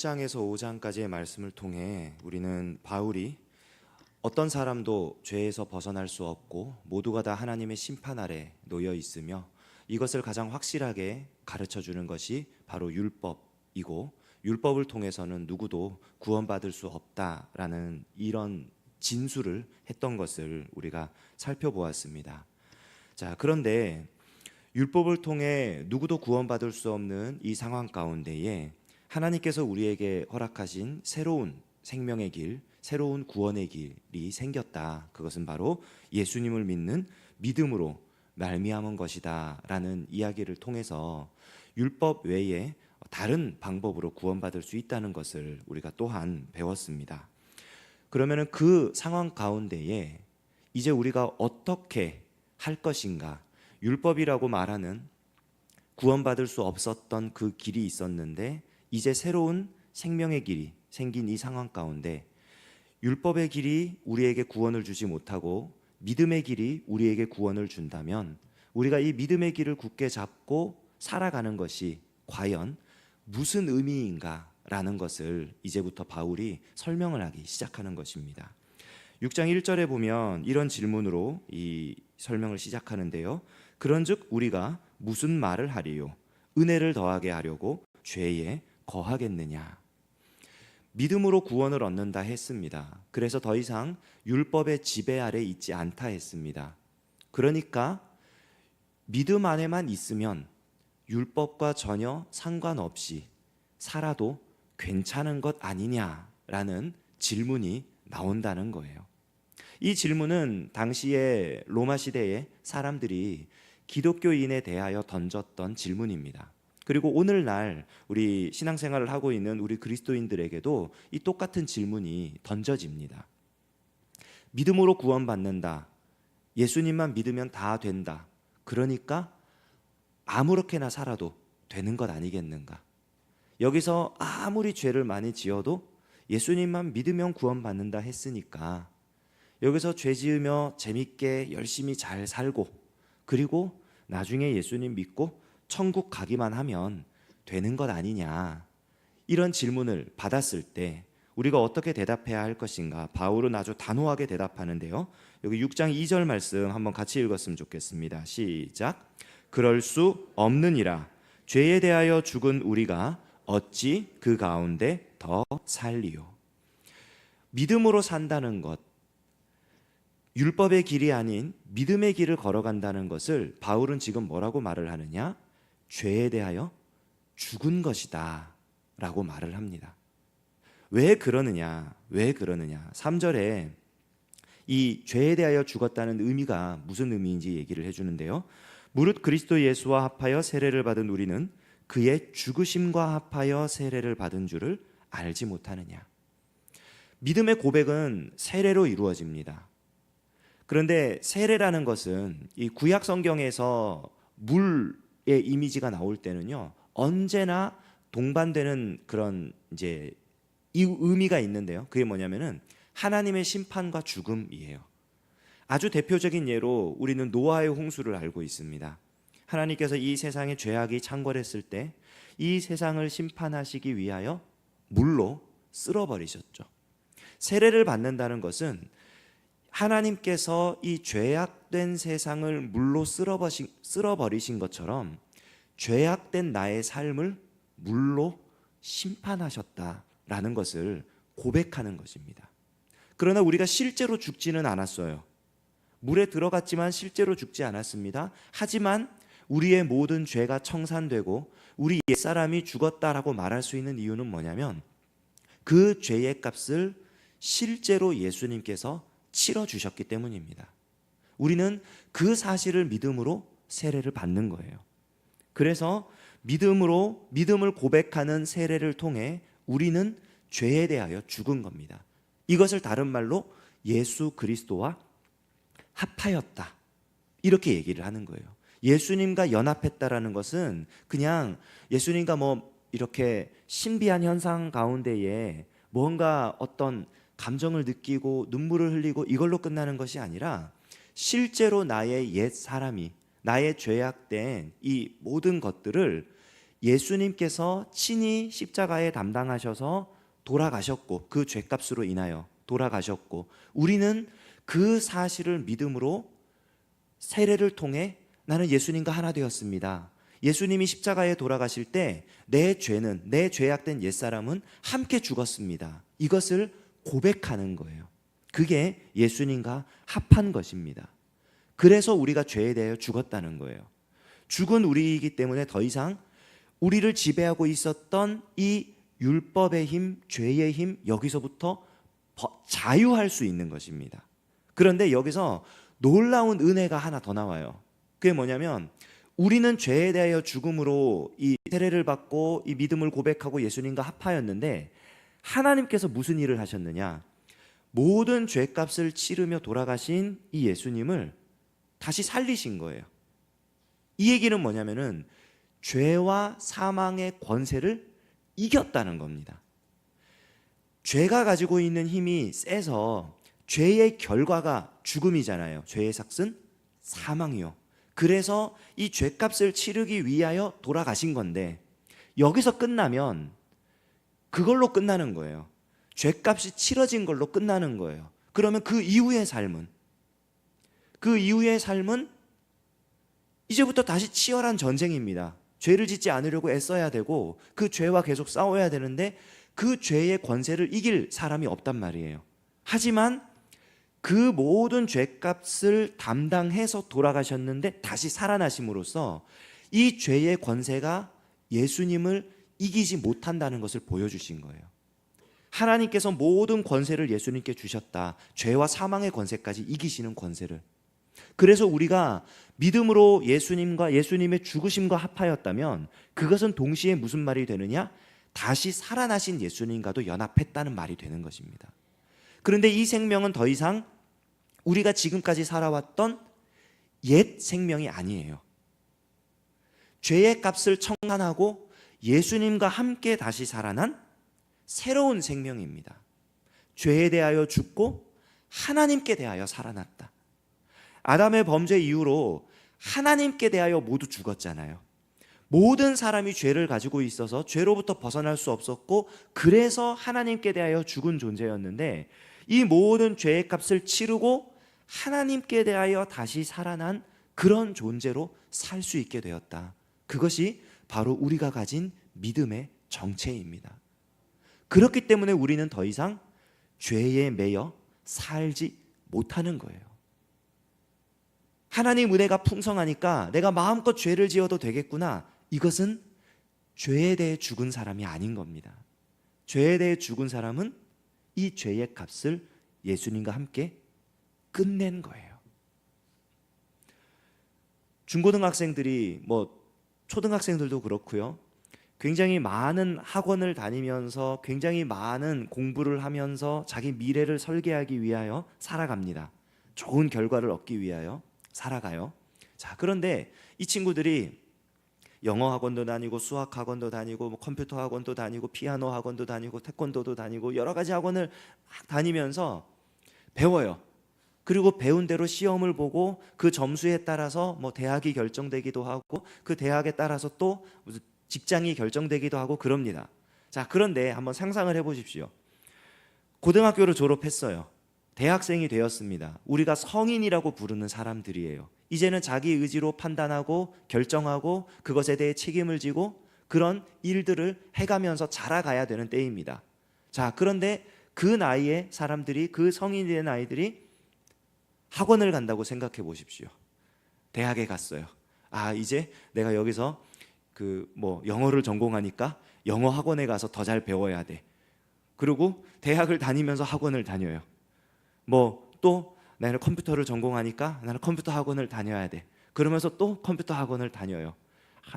1장에서 5장까지의 말씀을 통해 우리는 바울이 어떤 사람도 죄에서 벗어날 수 없고 모두가 다 하나님의 심판 아래 놓여 있으며 이것을 가장 확실하게 가르쳐 주는 것이 바로 율법이고, 율법을 통해서는 누구도 구원받을 수 없다라는 이런 진술을 했던 것을 우리가 살펴보았습니다. 자, 그런데 율법을 통해 누구도 구원받을 수 없는 이 상황 가운데에 하나님께서 우리에게 허락하신 새로운 생명의 길, 새로운 구원의 길이 생겼다. 그것은 바로 예수님을 믿는 믿음으로 말미암은 것이다 라는 이야기를 통해서 율법 외에 다른 방법으로 구원받을 수 있다는 것을 우리가 또한 배웠습니다. 그러면 그 상황 가운데에 이제 우리가 어떻게 할 것인가? 율법이라고 말하는 구원받을 수 없었던 그 길이 있었는데 이제 새로운 생명의 길이 생긴 이 상황 가운데 율법의 길이 우리에게 구원을 주지 못하고 믿음의 길이 우리에게 구원을 준다면 우리가 이 믿음의 길을 굳게 잡고 살아가는 것이 과연 무슨 의미인가 라는 것을 이제부터 바울이 설명을 하기 시작하는 것입니다. 6장 1절에 보면 이런 질문으로 이 설명을 시작하는데요. 그런즉 우리가 무슨 말을 하리요? 은혜를 더하게 하려고 죄에 거하겠느냐? 믿음으로 구원을 얻는다 했습니다. 그래서 더 이상 율법의 지배 아래 있지 않다 했습니다. 그러니까 믿음 안에만 있으면 율법과 전혀 상관없이 살아도 괜찮은 것 아니냐라는 질문이 나온다는 거예요. 이 질문은 당시에 로마 시대의 사람들이 기독교인에 대하여 던졌던 질문입니다. 그리고 오늘날 우리 신앙생활을 하고 있는 우리 그리스도인들에게도 이 똑같은 질문이 던져집니다. 믿음으로 구원받는다. 예수님만 믿으면 다 된다. 그러니까 아무렇게나 살아도 되는 것 아니겠는가? 여기서 아무리 죄를 많이 지어도 예수님만 믿으면 구원받는다 했으니까 여기서 죄 지으며 재밌게 열심히 잘 살고 그리고 나중에 예수님 믿고 천국 가기만 하면 되는 것 아니냐, 이런 질문을 받았을 때 우리가 어떻게 대답해야 할 것인가? 바울은 아주 단호하게 대답하는데요. 여기 6장 2절 말씀 한번 같이 읽었으면 좋겠습니다. 시작. 그럴 수 없느니라. 죄에 대하여 죽은 우리가 어찌 그 가운데 더 살리요? 믿음으로 산다는 것, 율법의 길이 아닌 믿음의 길을 걸어간다는 것을 바울은 지금 뭐라고 말을 하느냐? 죄에 대하여 죽은 것이다 라고 말을 합니다. 왜 그러느냐? 3절에 이 죄에 대하여 죽었다는 의미가 무슨 의미인지 얘기를 해주는데요. 무릇 그리스도 예수와 합하여 세례를 받은 우리는 그의 죽으심과 합하여 세례를 받은 줄을 알지 못하느냐? 믿음의 고백은 세례로 이루어집니다. 그런데 세례라는 것은 이 구약 성경에서 물의 이미지가 나올 때는요, 언제나 동반되는 그런 이제 이 의미가 있는데요. 그게 뭐냐면은 하나님의 심판과 죽음이에요. 아주 대표적인 예로 우리는 노아의 홍수를 알고 있습니다. 하나님께서 이 세상에 죄악이 창궐했을 때 이 세상을 심판하시기 위하여 물로 쓸어버리셨죠. 세례를 받는다는 것은 하나님께서 이 죄악된 세상을 물로 쓸어버리신 것처럼 죄악된 나의 삶을 물로 심판하셨다라는 것을 고백하는 것입니다. 그러나 우리가 실제로 죽지는 않았어요. 물에 들어갔지만 실제로 죽지 않았습니다. 하지만 우리의 모든 죄가 청산되고 우리 옛사람이 죽었다라고 말할 수 있는 이유는 뭐냐면 그 죄의 값을 실제로 예수님께서 치러주셨기 때문입니다. 우리는 그 사실을 믿음으로 세례를 받는 거예요. 그래서 믿음을 고백하는 세례를 통해 우리는 죄에 대하여 죽은 겁니다. 이것을 다른 말로 예수 그리스도와 합하였다, 이렇게 얘기를 하는 거예요. 예수님과 연합했다라는 것은 그냥 예수님과 이렇게 신비한 현상 가운데에 뭔가 어떤 감정을 느끼고 눈물을 흘리고 이걸로 끝나는 것이 아니라 실제로 나의 옛 사람이, 나의 죄악된 이 모든 것들을 예수님께서 친히 십자가에 담당하셔서 돌아가셨고 그 죄값으로 인하여 돌아가셨고 우리는 그 사실을 믿음으로 세례를 통해 나는 예수님과 하나 되었습니다. 예수님이 십자가에 돌아가실 때 내 죄는, 내 죄악된 옛사람은 함께 죽었습니다. 이것을 고백하는 거예요. 그게 예수님과 합한 것입니다. 그래서 우리가 죄에 대하여 죽었다는 거예요. 죽은 우리이기 때문에 더 이상 우리를 지배하고 있었던 이 율법의 힘, 죄의 힘, 여기서부터 자유할 수 있는 것입니다. 그런데 여기서 놀라운 은혜가 하나 더 나와요. 그게 뭐냐면 우리는 죄에 대하여 죽음으로 이 세례를 받고 이 믿음을 고백하고 예수님과 합하였는데 하나님께서 무슨 일을 하셨느냐? 모든 죄값을 치르며 돌아가신 이 예수님을 다시 살리신 거예요. 이 얘기는 뭐냐면은 죄와 사망의 권세를 이겼다는 겁니다. 죄가 가지고 있는 힘이 세서 죄의 결과가 죽음이잖아요. 죄의 삭은 사망이요. 그래서 이 죄값을 치르기 위하여 돌아가신 건데 여기서 끝나면 그걸로 끝나는 거예요. 죄값이 치러진 걸로 끝나는 거예요. 그러면 그 이후의 삶은 이제부터 다시 치열한 전쟁입니다. 죄를 짓지 않으려고 애써야 되고 그 죄와 계속 싸워야 되는데 그 죄의 권세를 이길 사람이 없단 말이에요. 하지만 그 모든 죄값을 담당해서 돌아가셨는데 다시 살아나심으로써 이 죄의 권세가 예수님을 이기지 못한다는 것을 보여주신 거예요. 하나님께서 모든 권세를 예수님께 주셨다. 죄와 사망의 권세까지 이기시는 권세를. 그래서 우리가 믿음으로 예수님과 예수님의 죽으심과 합하였다면 그것은 동시에 무슨 말이 되느냐? 다시 살아나신 예수님과도 연합했다는 말이 되는 것입니다. 그런데 이 생명은 더 이상 우리가 지금까지 살아왔던 옛 생명이 아니에요. 죄의 값을 청산하고 예수님과 함께 다시 살아난 새로운 생명입니다. 죄에 대하여 죽고 하나님께 대하여 살아났다. 아담의 범죄 이후로 하나님께 대하여 모두 죽었잖아요. 모든 사람이 죄를 가지고 있어서 죄로부터 벗어날 수 없었고 그래서 하나님께 대하여 죽은 존재였는데 이 모든 죄의 값을 치르고 하나님께 대하여 다시 살아난 그런 존재로 살 수 있게 되었다. 그것이 바로 우리가 가진 믿음의 정체입니다. 그렇기 때문에 우리는 더 이상 죄에 매여 살지 못하는 거예요. 하나님 은혜가 풍성하니까 내가 마음껏 죄를 지어도 되겠구나. 이것은 죄에 대해 죽은 사람이 아닌 겁니다. 죄에 대해 죽은 사람은 이 죄의 값을 예수님과 함께 끝낸 거예요. 중고등학생들이 초등학생들도 그렇고요. 굉장히 많은 학원을 다니면서 굉장히 많은 공부를 하면서 자기 미래를 설계하기 위하여 살아갑니다. 좋은 결과를 얻기 위하여 살아가요. 자, 그런데 이 친구들이 영어 학원도 다니고 수학 학원도 다니고 컴퓨터 학원도 다니고 피아노 학원도 다니고 태권도도 다니고 여러 가지 학원을 막 다니면서 배워요. 그리고 배운 대로 시험을 보고 그 점수에 따라서 대학이 결정되기도 하고 그 대학에 따라서 또 무슨 직장이 결정되기도 하고 그럽니다. 자, 그런데 한번 상상을 해보십시오. 고등학교를 졸업했어요. 대학생이 되었습니다. 우리가 성인이라고 부르는 사람들이에요. 이제는 자기 의지로 판단하고 결정하고 그것에 대해 책임을 지고 그런 일들을 해가면서 자라가야 되는 때입니다. 자, 그런데 그 나이에 사람들이, 그 성인이 된 아이들이 학원을 간다고 생각해 보십시오. 대학에 갔어요. 아, 이제 내가 여기서 영어를 전공하니까 영어 학원에 가서 더 잘 배워야 돼. 그리고 대학을 다니면서 학원을 다녀요. 또 나는 컴퓨터를 전공하니까 나는 컴퓨터 학원을 다녀야 돼. 그러면서 또 컴퓨터 학원을 다녀요.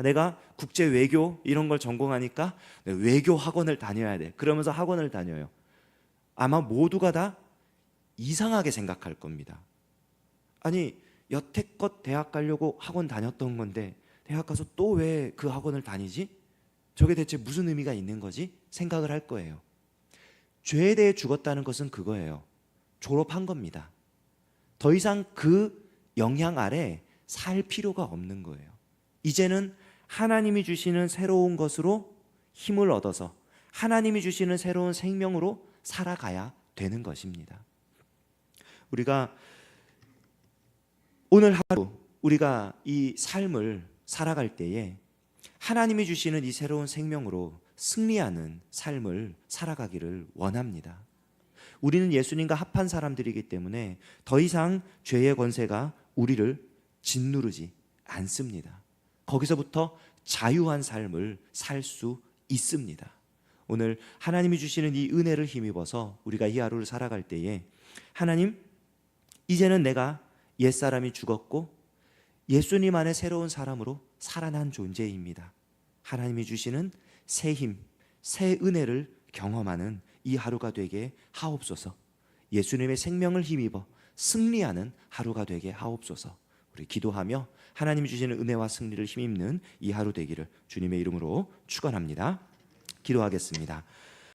내가 국제 외교 이런 걸 전공하니까 외교 학원을 다녀야 돼. 그러면서 학원을 다녀요. 아마 모두가 다 이상하게 생각할 겁니다. 아니, 여태껏 대학 가려고 학원 다녔던 건데 대학 가서 또 왜 그 학원을 다니지? 저게 대체 무슨 의미가 있는 거지? 생각을 할 거예요. 죄에 대해 죽었다는 것은 그거예요. 졸업한 겁니다. 더 이상 그 영향 아래 살 필요가 없는 거예요. 이제는 하나님이 주시는 새로운 것으로 힘을 얻어서 하나님이 주시는 새로운 생명으로 살아가야 되는 것입니다. 우리가 오늘 하루 우리가 이 삶을 살아갈 때에 하나님이 주시는 이 새로운 생명으로 승리하는 삶을 살아가기를 원합니다. 우리는 예수님과 합한 사람들이기 때문에 더 이상 죄의 권세가 우리를 짓누르지 않습니다. 거기서부터 자유한 삶을 살 수 있습니다. 오늘 하나님이 주시는 이 은혜를 힘입어서 우리가 이 하루를 살아갈 때에 하나님, 이제는 내가 옛사람이 죽었고 예수님 안에 새로운 사람으로 살아난 존재입니다. 하나님이 주시는 새 힘, 새 은혜를 경험하는 이 하루가 되게 하옵소서. 예수님의 생명을 힘입어 승리하는 하루가 되게 하옵소서. 우리 기도하며 하나님이 주시는 은혜와 승리를 힘입는 이 하루 되기를 주님의 이름으로 축원합니다. 기도하겠습니다.